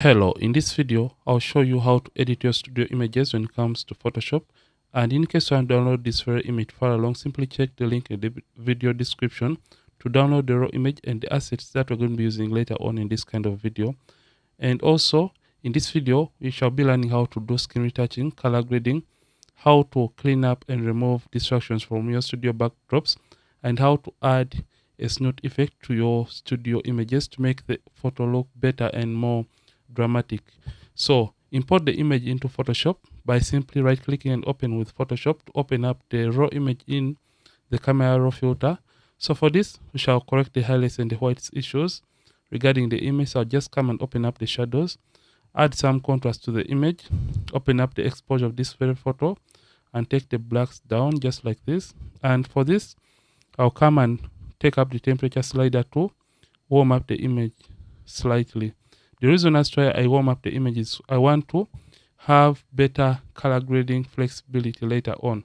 Hello, in this video, I'll show you how to edit your studio images when it comes to Photoshop. And in case you want to download this very image file along, simply check the link in the video description to download the raw image and the assets that we're going to be using later on in this kind of video. And also, in this video, we shall be learning how to do skin retouching, color grading, how to clean up and remove distractions from your studio backdrops, and how to add a snot effect to your studio images to make the photo look better and more dramatic. So import the image into Photoshop by simply right clicking and open with Photoshop to open up the raw image in the camera raw filter. So for this, we shall correct the highlights and the whites issues regarding the image. So I'll just come and open up the shadows, add some contrast to the image, open up the exposure of this very photo and take the blacks down just like this. And for this, I'll come and take up the temperature slider to warm up the image slightly. The reason as to why I warm up the image is I want to have better color grading flexibility later on.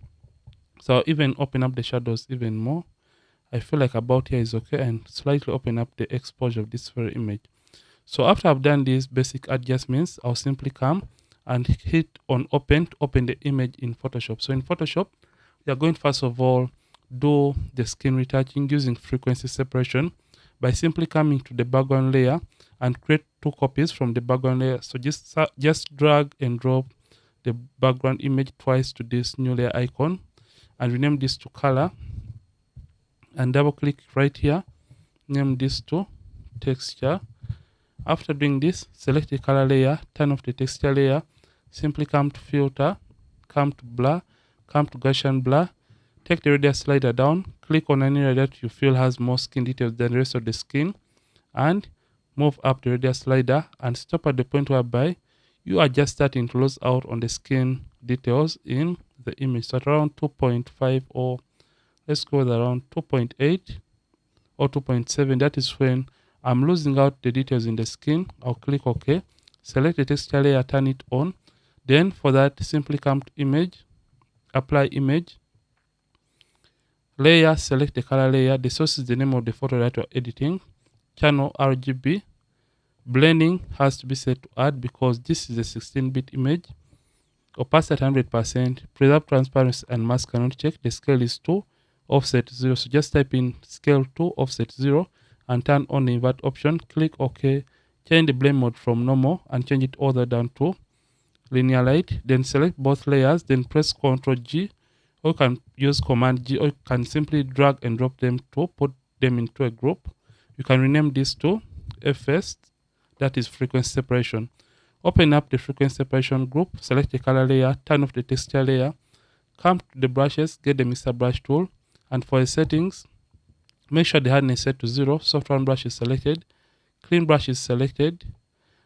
So I'll even open up the shadows even more. I feel like about here is okay, and slightly open up the exposure of this very image. So after I've done these basic adjustments, I'll simply come and hit on open to open the image in Photoshop. So in Photoshop, we are going first of all do the skin retouching using frequency separation by simply coming to the background layer and create two copies from the background layer. So just drag and drop the background image twice to this new layer icon and rename this to color, and double click right here, name this to texture. After doing this, select the color layer, turn off the texture layer, simply come to filter, come to blur, come to Gaussian blur, take the radius slider down, click on any area that you feel has more skin details than the rest of the skin, and move up the radius slider and stop at the point whereby you are just starting to close out on the skin details in the image. So at around 2.5, or let's go with around 2.8 or 2.7, that is when I'm losing out the details in the skin. I'll click OK, select the texture layer, turn it on. Then for that, simply come to image, apply image, layer, select the color layer. The source is the name of the photo that you're editing. Channel RGB. Blending has to be set to add because this is a 16-bit image. Opacity 100%, preserve transparency and mask cannot check. The scale is 2, offset 0. So just type in scale 2, offset 0 and turn on the invert option. Click OK. Change the blend mode from normal and change it all the way down to linear light. Then select both layers, then press Ctrl G, or you can use Command G, or you can simply drag and drop them to put them into a group. You can rename this to FS, that is frequency separation. Open up the frequency separation group, select the color layer, turn off the texture layer, come to the brushes, get the mixer brush tool, and for the settings, make sure the hardness is set to 0, soft round brush is selected, clean brush is selected.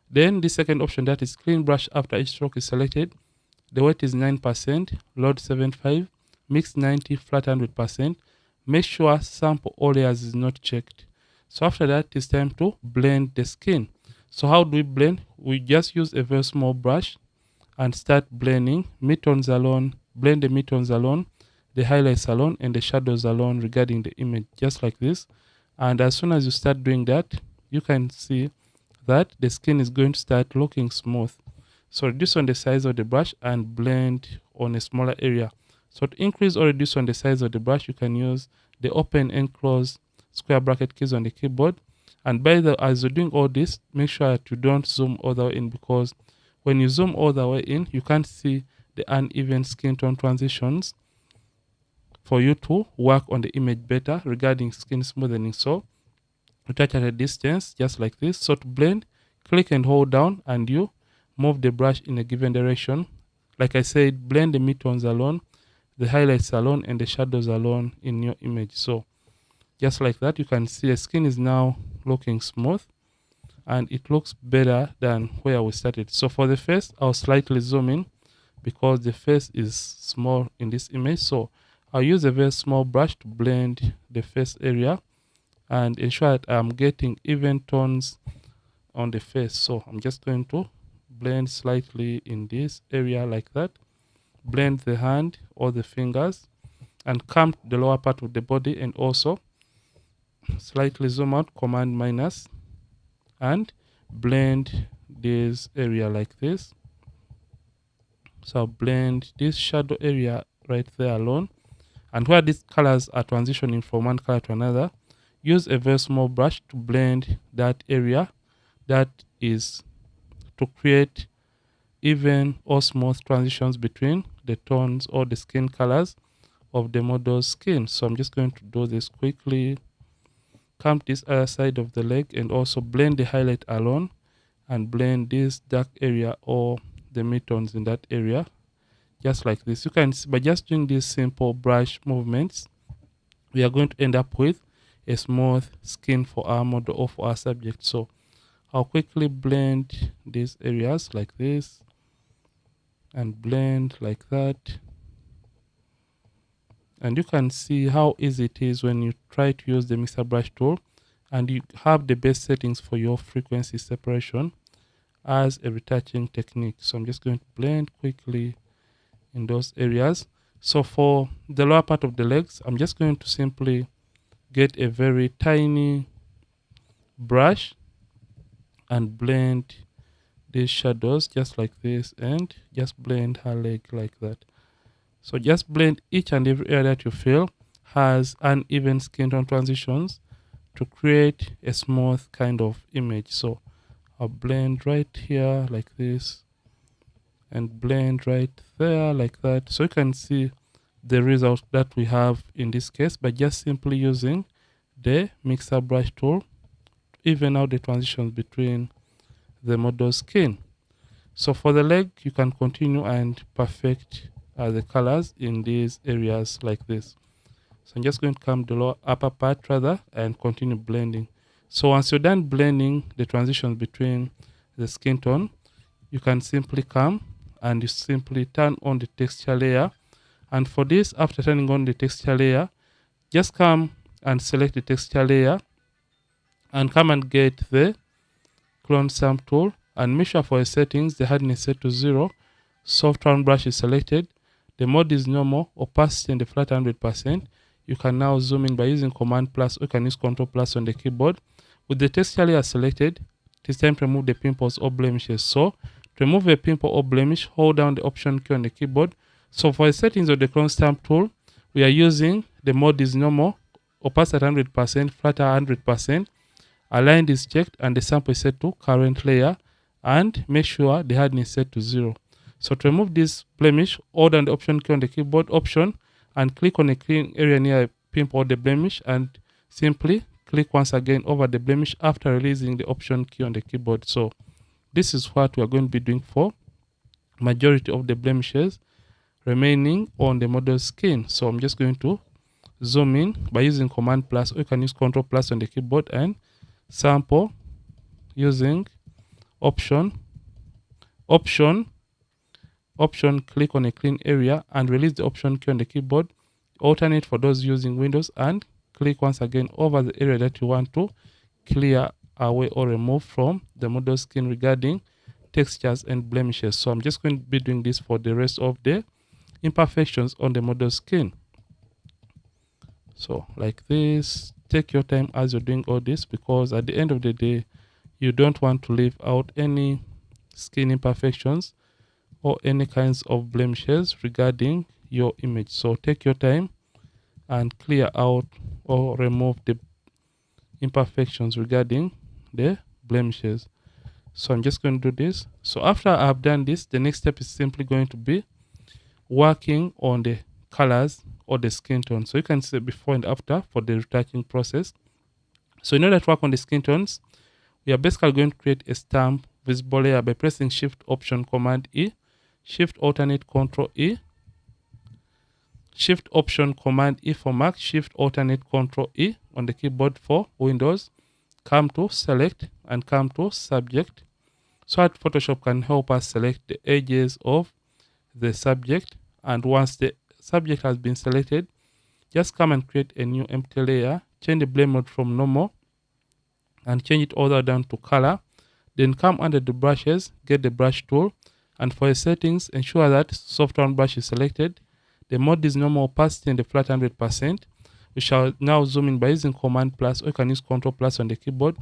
Then the second option, that is clean brush after each stroke, is selected. The weight is 9%, load 75, mix 90, flat 100%. Make sure sample all layers is not checked. So after that, it's time to blend the skin. So how do we blend? We just use a very small brush and start blending midtones alone, blend the midtones alone, the highlights alone, and the shadows alone regarding the image, just like this. And as soon as you start doing that, you can see that the skin is going to start looking smooth. So reduce on the size of the brush and blend on a smaller area. So to increase or reduce on the size of the brush, you can use the open and close square bracket keys on the keyboard. And as you're doing all this, make sure that you don't zoom all the way in, because when you zoom all the way in, you can't see the uneven skin tone transitions for you to work on the image better regarding skin smoothing. So you touch at a distance just like this. So to blend, click and hold down and you move the brush in a given direction. Like I said, blend the midtones alone, the highlights alone, and the shadows alone in your image. So just like that, you can see the skin is now looking smooth and it looks better than where we started. So for the face, I'll slightly zoom in because the face is small in this image. So I'll use a very small brush to blend the face area and ensure that I'm getting even tones on the face. So I'm just going to blend slightly in this area like that. Blend the hand or the fingers and come to the lower part of the body and also slightly zoom out, command minus, and blend this area like this. So I'll blend this shadow area right there alone. And where these colors are transitioning from one color to another, use a very small brush to blend that area, that is to create even or smooth transitions between the tones or the skin colors of the model's skin. So I'm just going to do this quickly. Come to this other side of the leg and also blend the highlight alone and blend this dark area or the midtones in that area, just like this. You can see by just doing these simple brush movements, we are going to end up with a smooth skin for our model or for our subject. So I'll quickly blend these areas like this and blend like that. And you can see how easy it is when you try to use the mixer brush tool and you have the best settings for your frequency separation as a retouching technique. So I'm just going to blend quickly in those areas. So for the lower part of the legs, I'm just going to simply get a very tiny brush and blend these shadows just like this and just blend her leg like that. So just blend each and every area that you feel has uneven skin tone transitions to create a smooth kind of image. So I'll blend right here like this and blend right there like that. So you can see the result that we have in this case by just simply using the mixer brush tool to even out the transitions between the model's skin. So for the leg, you can continue and perfect the colors in these areas like this. So I'm just going to come to the upper part rather and continue blending. So once you're done blending the transitions between the skin tone, you can simply come and you simply turn on the texture layer. And for this, after turning on the texture layer, just come and select the texture layer and come and get the clone stamp tool and make sure for the settings the hardness set to 0, soft round brush is selected, the mode is normal, opacity and the flat 100%. You can now zoom in by using Command plus or you can use Control plus on the keyboard. With the texture layer selected, it is time to remove the pimples or blemishes. So to remove a pimple or blemish, hold down the Option key on the keyboard. So for the settings of the clone stamp tool, we are using the mode is normal, opacity at 100%, flat at 100%. Aligned is checked and the sample is set to current layer, and make sure the hardness is set to 0. So to remove this blemish, hold down the Option key on the keyboard, Option, and click on a clean area near a pimple or the blemish and simply click once again over the blemish after releasing the Option key on the keyboard. So this is what we are going to be doing for majority of the blemishes remaining on the model's skin. So I'm just going to zoom in by using Command plus or you can use Control plus on the keyboard and sample using option, click on a clean area and release the Option key on the keyboard, alternate for those using Windows, and click once again over the area that you want to clear away or remove from the model skin regarding textures and blemishes. So I'm just going to be doing this for the rest of the imperfections on the model skin. So like this, take your time as you're doing all this, because at the end of the day, you don't want to leave out any skin imperfections or any kinds of blemishes regarding your image. So take your time and clear out or remove the imperfections regarding the blemishes. So I'm just going to do this. So after I've done this, the next step is simply going to be working on the colors or the skin tone. So you can see before and after for the retouching process. So in order to work on the skin tones, we are basically going to create a stamp visible layer by pressing Shift Option Command E, Shift Alternate Control E, Shift Option Command E for Mac, Shift Alternate Control E on the keyboard for Windows. Come to Select and come to Subject. So that Photoshop can help us select the edges of the subject. And once the subject has been selected, just come and create a new empty layer, change the blend mode from normal and change it all the way down to color. Then come under the brushes, get the brush tool, and for the settings, ensure that soft round brush is selected. The mode is normal, opacity and the flat 100%. We shall now zoom in by using Command plus or you can use Control plus on the keyboard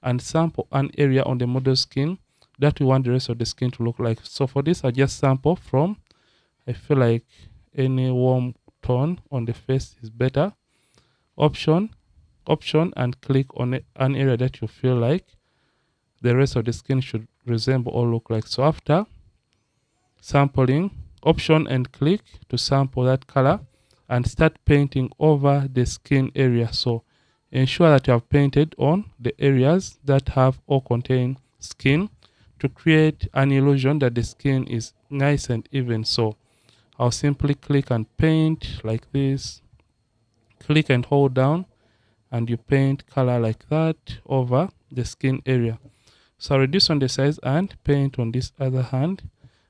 and sample an area on the model skin that we want the rest of the skin to look like. So for this, I'll just sample from, I feel like any warm tone on the face is better. Option, and click on an area that you feel like the rest of the skin should resemble or look like. So after sampling, option and click to sample that color and start painting over the skin area. So ensure that you have painted on the areas that have or contain skin to create an illusion that the skin is nice and even. So I'll simply click and paint like this. Click and hold down and you paint color like that over the skin area. So I'll reduce on the size and paint on this other hand.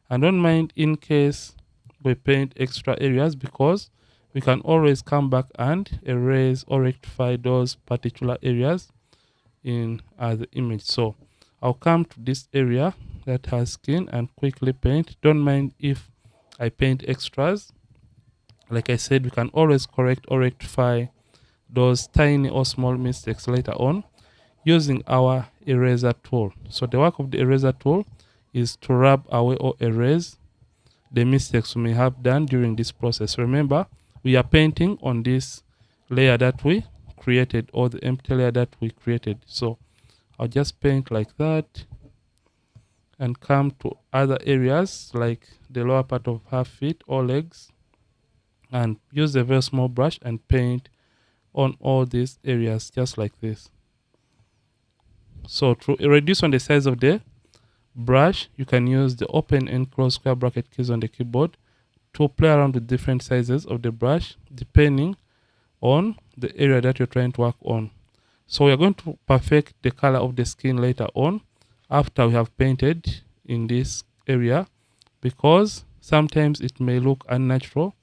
And don't mind in case we paint extra areas, because we can always come back and erase or rectify those particular areas in the image. So I'll come to this area that has skin and quickly paint. Don't mind if I paint extras. Like I said, we can always correct or rectify those tiny or small mistakes later on using our eraser tool. So the work of the eraser tool is to rub away or erase the mistakes we may have done during this process. Remember, we are painting on this layer that we created, or the empty layer that we created. So I'll just paint like that and come to other areas like the lower part of her feet or legs and use a very small brush and paint on all these areas just like this. So to reduce on the size of the brush, you can use the open and close square bracket keys on the keyboard to play around with different sizes of the brush depending on the area that you're trying to work on. So we're going to perfect the color of the skin later on after we have painted in this area, because sometimes it may look unnatural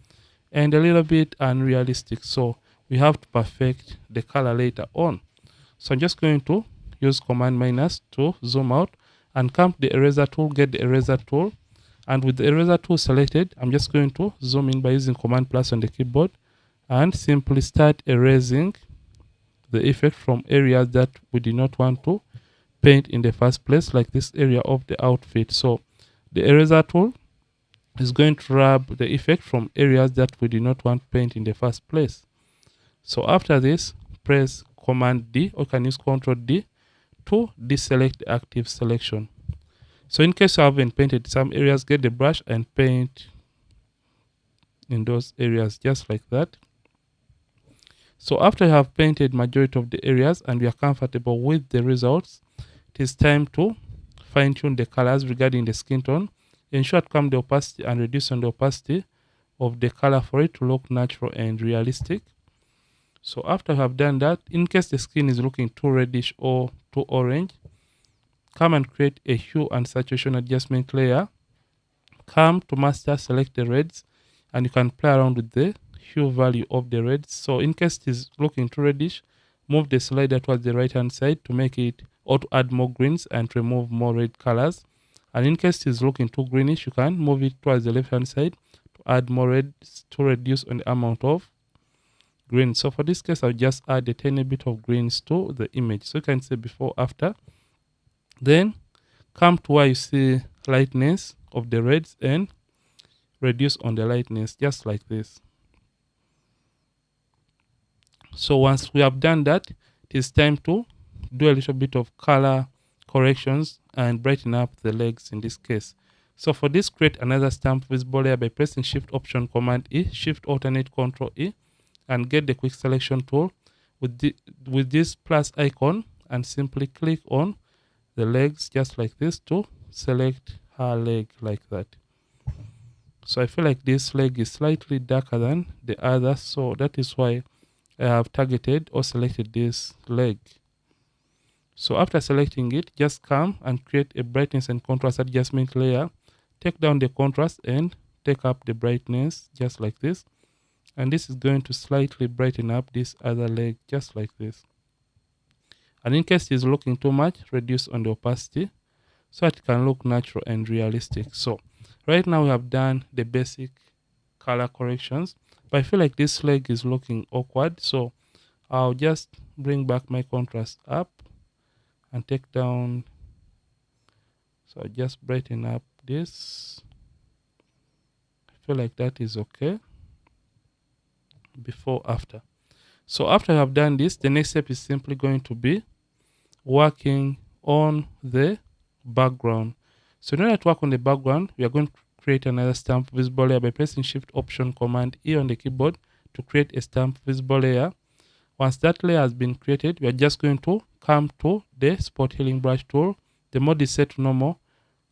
and a little bit unrealistic. So we have to perfect the color later on. So I'm just going to use Command minus to zoom out and come to the eraser tool, get the eraser tool. And with the eraser tool selected, I'm just going to zoom in by using Command plus on the keyboard and simply start erasing the effect from areas that we did not want to paint in the first place, like this area of the outfit. So the eraser tool is going to rub the effect from areas that we did not want to paint in the first place. So after this, press Command D, or can use Ctrl D to deselect the active selection. So in case you haven't painted some areas, get the brush and paint in those areas just like that. So after you have painted majority of the areas and we are comfortable with the results, it is time to fine tune the colors regarding the skin tone. Ensure to come the opacity and reduce on the opacity of the color for it to look natural and realistic. So after you have done that, in case the skin is looking too reddish or too orange, come and create a hue and saturation adjustment layer. Come to master, select the reds, and you can play around with the hue value of the reds. So in case it is looking too reddish, move the slider towards the right hand side to make it, or to add more greens and remove more red colors. And in case it is looking too greenish, you can move it towards the left hand side to add more reds to reduce on the amount of green. So for this case, I'll just add a tiny bit of greens to the image. So you can say before, after. Then come to where you see lightness of the reds and reduce on the lightness just like this. So once we have done that, it is time to do a little bit of color corrections and brighten up the legs in this case. So for this, create another stamp visible layer by pressing Shift Option Command E, Shift Alternate Control E, and get the quick selection tool with this plus icon and simply click on the legs just like this to select her leg like that. So I feel like this leg is slightly darker than the other, so that is why I have targeted or selected this leg. So after selecting it, just come and create a brightness and contrast adjustment layer. Take down the contrast and take up the brightness just like this. And this is going to slightly brighten up this other leg just like this. And in case it's looking too much, reduce on the opacity so it can look natural and realistic. So right now we have done the basic color corrections, but I feel like this leg is looking awkward. So I'll just bring back my contrast up and take down So I'll just brighten up this. I feel like that is okay. Before, after. So after I have done this, the next step is simply going to be working on the background. So in order to work on the background, we are going to create another stamp visible layer by pressing Shift Option Command E on the keyboard to create a stamp visible layer. Once that layer has been created, we are just going to come to the spot healing brush tool. The mode is set to normal.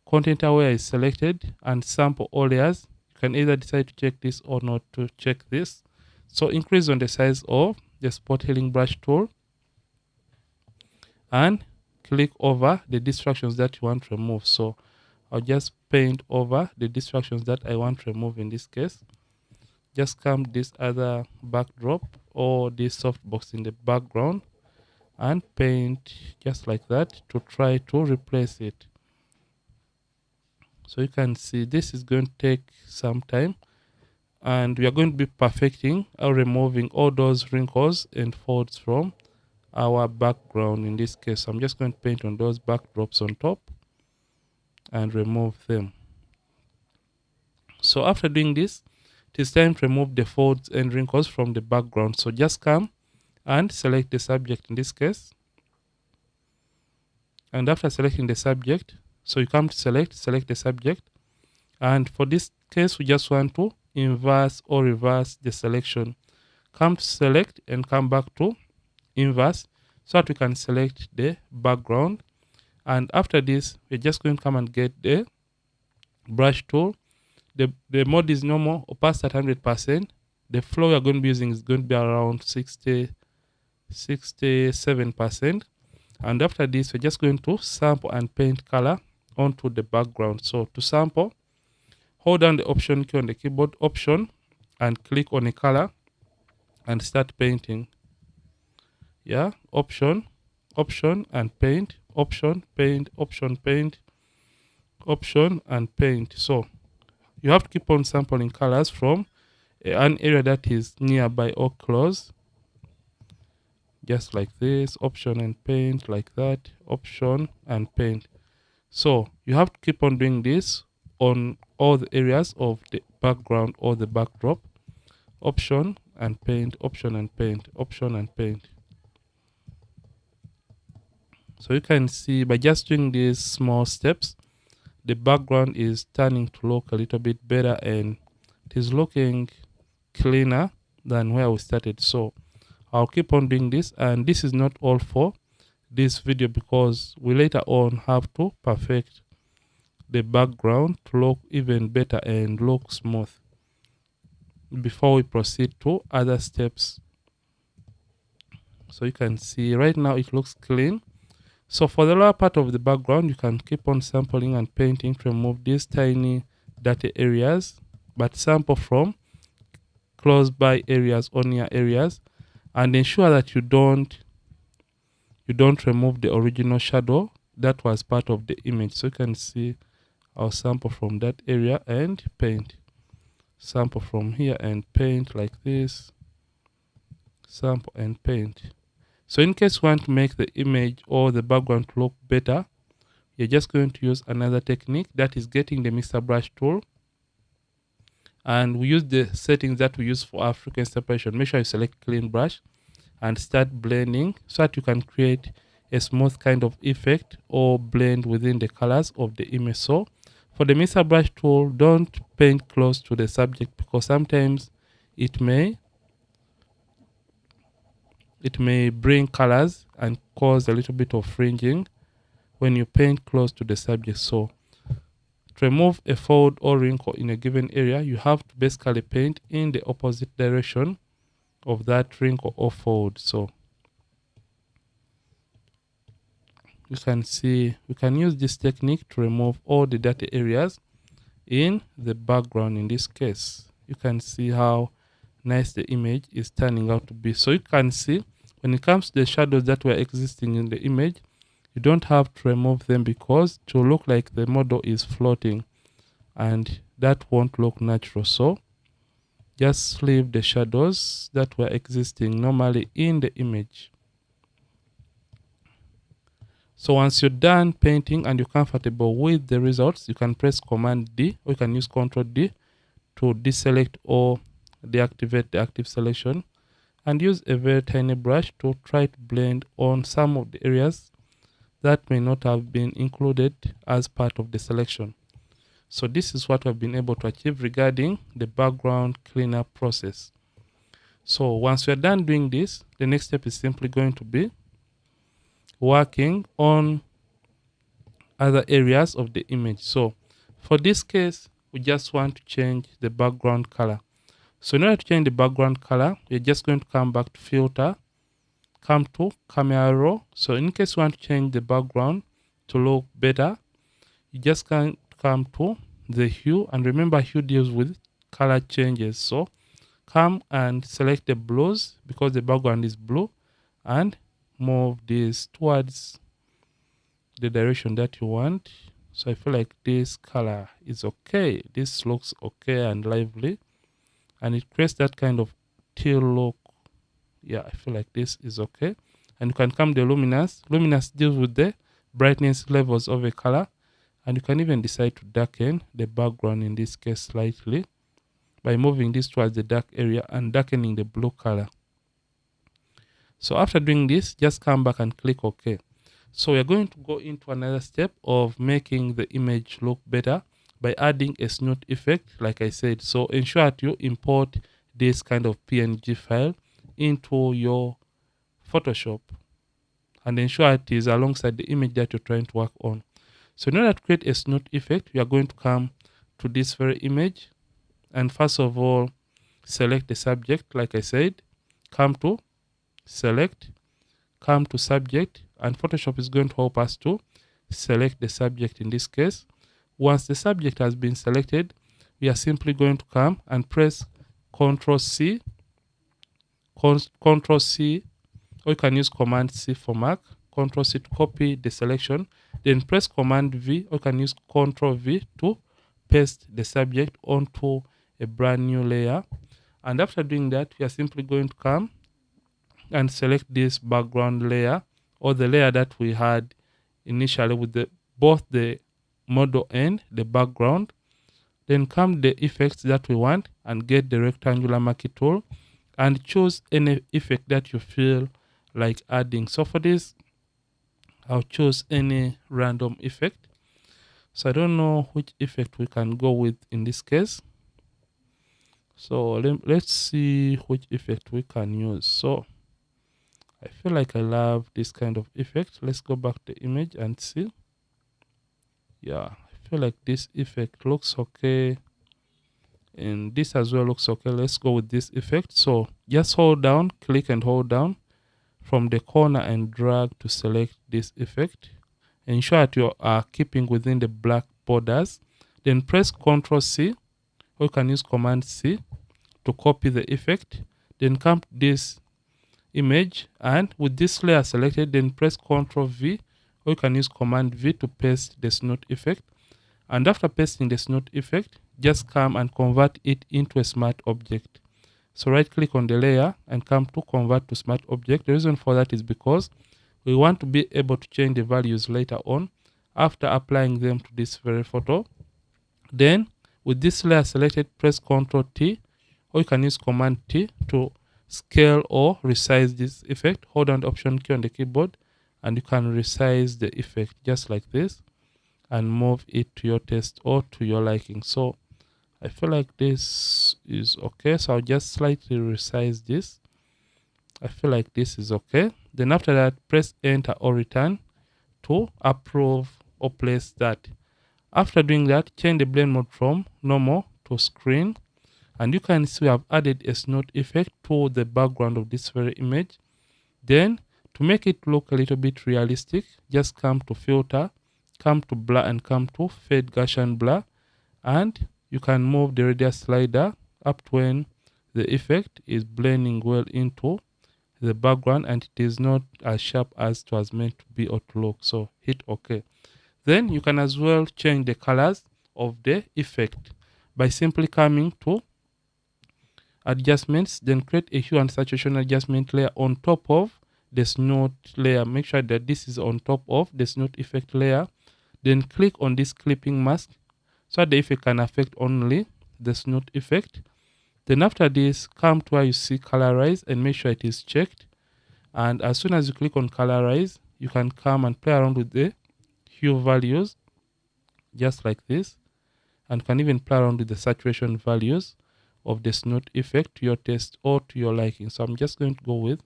Content aware is selected and sample all layers. You can either decide to check this or not to check this. So increase on the size of the spot healing brush tool and click over the distractions that you want to remove. So I'll just paint over the distractions that I want to remove in this case. Just come this other backdrop or this softbox in the background and paint just like that to try to replace it. So you can see this is going to take some time, and we are going to be perfecting or removing all those wrinkles and folds from our background. In this case, I'm just going to paint on those backdrops on top and remove them. So after doing this, it is time to remove the folds and wrinkles from the background. So just come and select the subject in this case. And after selecting the subject, so you come to select the subject. And for this case, we just want to inverse or reverse the selection. Come to select and come back to inverse so that we can select the background. And after this, we're just going to come and get the brush tool. The mode is normal, opacity at 100%. The flow we're going to be using is going to be around 67%. And after this, we're just going to sample and paint color onto the background. So to sample, hold down the option key on the keyboard, option, and click on a color and start painting. Yeah, option, and paint, option, paint, option, paint, option, and paint. So you have to keep on sampling colors from an area that is nearby or close. Just like this, option and paint, like that, option and paint. So you have to keep on doing this on all the areas of the background or the backdrop. Option and paint, option and paint, option and paint. So you can see by just doing these small steps, the background is turning to look a little bit better and it is looking cleaner than where we started. So I'll keep on doing this, and this is not all for this video because we later on have to perfect the background to look even better and look smooth before we proceed to other steps. So you can see right now it looks clean. So for the lower part of the background, you can keep on sampling and painting to remove these tiny dirty areas, but sample from close by areas or near areas, and ensure that you don't remove the original shadow that was part of the image. So you can see I'll sample from that area and paint. Sample from here and paint like this. Sample and paint. So in case you want to make the image or the background to look better, you're just going to use another technique, that is getting the mixer brush tool. And we use the settings that we use for our frequency separation. Make sure you select clean brush and start blending so that you can create a smooth kind of effect or blend within the colors of the image. So for the mixer brush tool, don't paint close to the subject because sometimes it may bring colors and cause a little bit of fringing when you paint close to the subject. So to remove a fold or wrinkle in a given area, you have to basically paint in the opposite direction of that wrinkle or fold. So you can see we can use this technique to remove all the dirty areas in the background. In this case, you can see how nice the image is turning out to be. So you can see when it comes to the shadows that were existing in the image, you don't have to remove them because to look like the model is floating, and that won't look natural. So just leave the shadows that were existing normally in the image. So once you're done painting and you're comfortable with the results, you can press Command D, or you can use Control D to deselect or deactivate the active selection, and use a very tiny brush to try to blend on some of the areas that may not have been included as part of the selection. So this is what we've been able to achieve regarding the background cleanup process. So once we're done doing this, the next step is simply going to be working on other areas of the image. So for this case, we just want to change the background color. So in order to change the background color, we're just going to come back to filter, come to camera raw. So in case you want to change the background to look better, you just can come to the hue, and remember hue deals with color changes. So come and select the blues because the background is blue, and move this towards the direction that you want. So I feel like this color is okay. This looks okay and lively, and it creates that kind of teal look. Yeah, I feel like this is okay. And you can come to luminance. Luminance deals with the brightness levels of a color, and you can even decide to darken the background, in this case slightly, by moving this towards the dark area and darkening the blue color. So after doing this, just come back and click OK. So we're going to go into another step of making the image look better by adding a snooze effect, like I said. So ensure that you import this kind of PNG file into your Photoshop, and ensure it is alongside the image that you're trying to work on. So in order to create a snooze effect, we are going to come to this very image, and first of all, select the subject, like I said, come to select, come to subject, and Photoshop is going to help us to select the subject in this case. Once the subject has been selected, we are simply going to come and press Ctrl C, Ctrl C, or you can use Command C for mark, Ctrl C to copy the selection, then press Command V, or you can use Ctrl V to paste the subject onto a brand new layer. And after doing that, we are simply going to come and select this background layer, or the layer that we had initially with both the model and the background. Then come to the effects that we want and get the rectangular marquee tool and choose any effect that you feel like adding. So for this, I'll choose any random effect. So I don't know which effect we can go with in this case. So let's see which effect we can use. So I feel like I love this kind of effect. Let's go back to the image and see. Yeah, I feel like this effect looks okay, and this as well looks okay. Let's go with this effect. So just hold down, click and hold down from the corner and drag to select this effect. Ensure that you are keeping within the black borders. Then press Ctrl C, or you can use Command C to copy the effect. Then come to this image, and with this layer selected, then press Ctrl V, or you can use Command V to paste the snooze effect. And after pasting the snooze effect, just come and convert it into a smart object. So right click on the layer and come to convert to smart object. The reason for that is because we want to be able to change the values later on after applying them to this very photo. Then with this layer selected, press Ctrl T, or you can use Command T to scale or resize this effect. Hold down the Option key on the keyboard and you can resize the effect just like this and move it to your taste or to your liking. So I feel like this is okay, so I'll just slightly resize this. I feel like this is okay. Then after that, press enter or return to approve or place that. After doing that, change the blend mode from normal to screen, and you can see we have added a snooze effect to the background of this very image. Then to make it look a little bit realistic, just come to filter, come to blur, and come to fade Gaussian blur, and you can move the radius slider up to when the effect is blending well into the background and it is not as sharp as it was meant to be or to look. So hit OK. Then you can as well change the colors of the effect by simply coming to adjustments, then create a hue and saturation adjustment layer on top of the snot layer. Make sure that this is on top of the snot effect layer. Then click on this clipping mask so that the effect can affect only the snot effect. Then after this, come to where you see colorize and make sure it is checked. And as soon as you click on colorize, you can come and play around with the hue values just like this, and can even play around with the saturation values of the snot effect to your taste or to your liking. So I'm just going to go with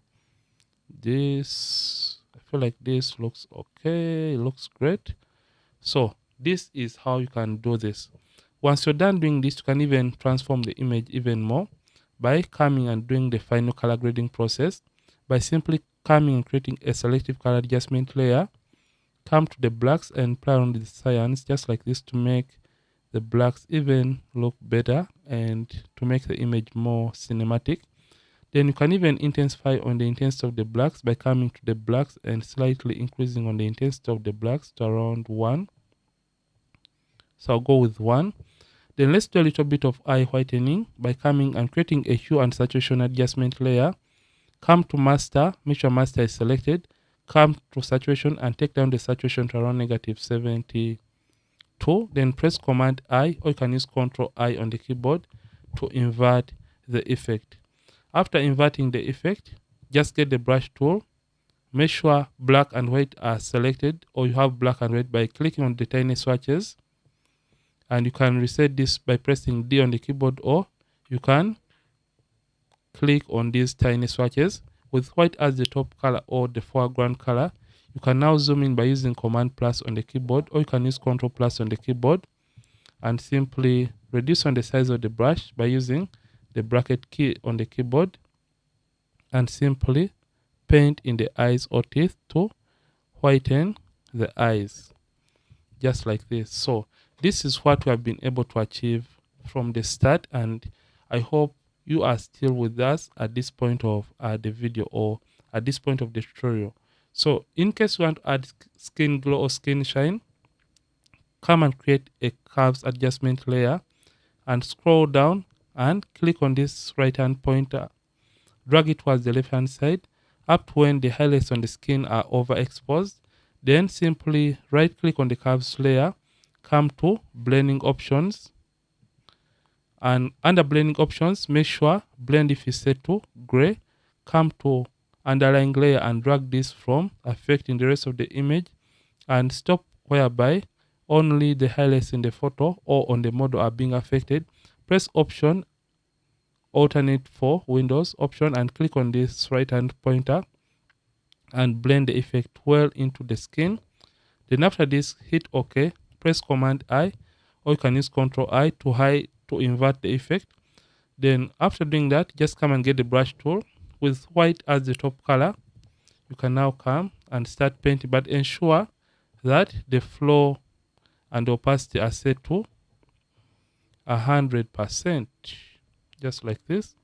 this. I feel like this looks okay, it looks great. So this is how you can do this. Once you're done doing this, you can even transform the image even more by coming and doing the final color grading process by simply coming and creating a selective color adjustment layer. Come to the blacks and play around with the cyans just like this to make the blacks even look better and to make the image more cinematic. Then you can even intensify on the intensity of the blacks by coming to the blacks and slightly increasing on the intensity of the blacks to around 1. So I'll go with 1. Then let's do a little bit of eye whitening by coming and creating a hue and saturation adjustment layer. Come to master, make sure master is selected. Come to saturation and take down the saturation to around -72. Then press Command I, or you can use Control I on the keyboard to invert the effect. After inverting the effect, just get the brush tool. Make sure black and white are selected, or you have black and white by clicking on the tiny swatches. And you can reset this by pressing D on the keyboard, or you can click on these tiny swatches with white as the top color or the foreground color. You can now zoom in by using Command plus on the keyboard, or you can use Control plus on the keyboard and simply reduce on the size of the brush by using the bracket key on the keyboard and simply paint in the eyes or teeth to whiten the eyes just like this. So this is what we have been able to achieve from the start, and I hope you are still with us at this point of the video or at this point of the tutorial. So in case you want to add skin glow or skin shine, come and create a curves adjustment layer and scroll down and click on this right hand pointer. Drag it towards the left hand side up to when the highlights on the skin are overexposed. Then simply right click on the curves layer, come to blending options, and under blending options, make sure blend if is set to gray. Come to underlying layer and drag this from affecting the rest of the image and stop whereby only the highlights in the photo or on the model are being affected. Press Option, alternate for Windows option, and click on this right hand pointer and blend the effect well into the skin. Then after this, hit OK, press Command I, or you can use Control I to invert the effect. Then after doing that, just come and get the brush tool with white as the top color. You can now come and start painting, but ensure that the flow and the opacity are set to 100%, just like this.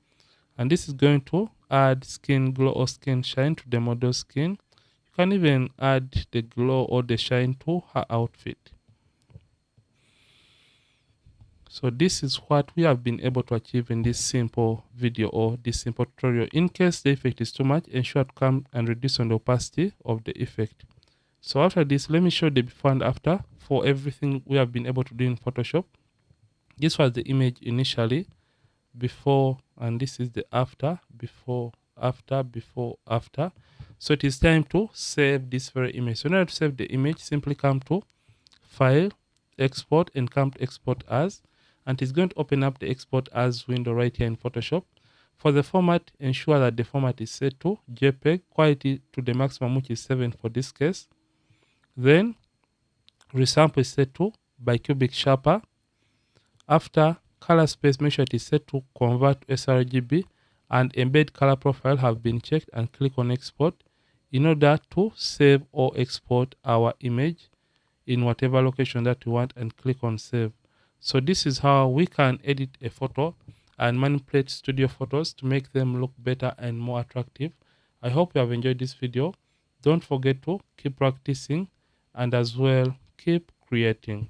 And this is going to add skin glow or skin shine to the model skin. You can even add the glow or the shine to her outfit. So this is what we have been able to achieve in this simple video or this simple tutorial. In case the effect is too much, ensure to come and reduce on the opacity of the effect. So after this, let me show the before and after for everything we have been able to do in Photoshop. This was the image initially, before, and this is the after, before, after, before, after. So it is time to save this very image. So in order to save the image, simply come to File, Export, and come to Export As. And it's going to open up the Export As window right here in Photoshop. For the format, ensure that the format is set to JPEG, quality to the maximum, which is 7 for this case. Then resample is set to bicubic sharper. After color space, make sure it is set to convert to sRGB, and embed color profile have been checked, and click on export in order to save or export our image in whatever location that you want, and click on save. So this is how we can edit a photo and manipulate studio photos to make them look better and more attractive. I hope you have enjoyed this video. Don't forget to keep practicing and as well keep creating.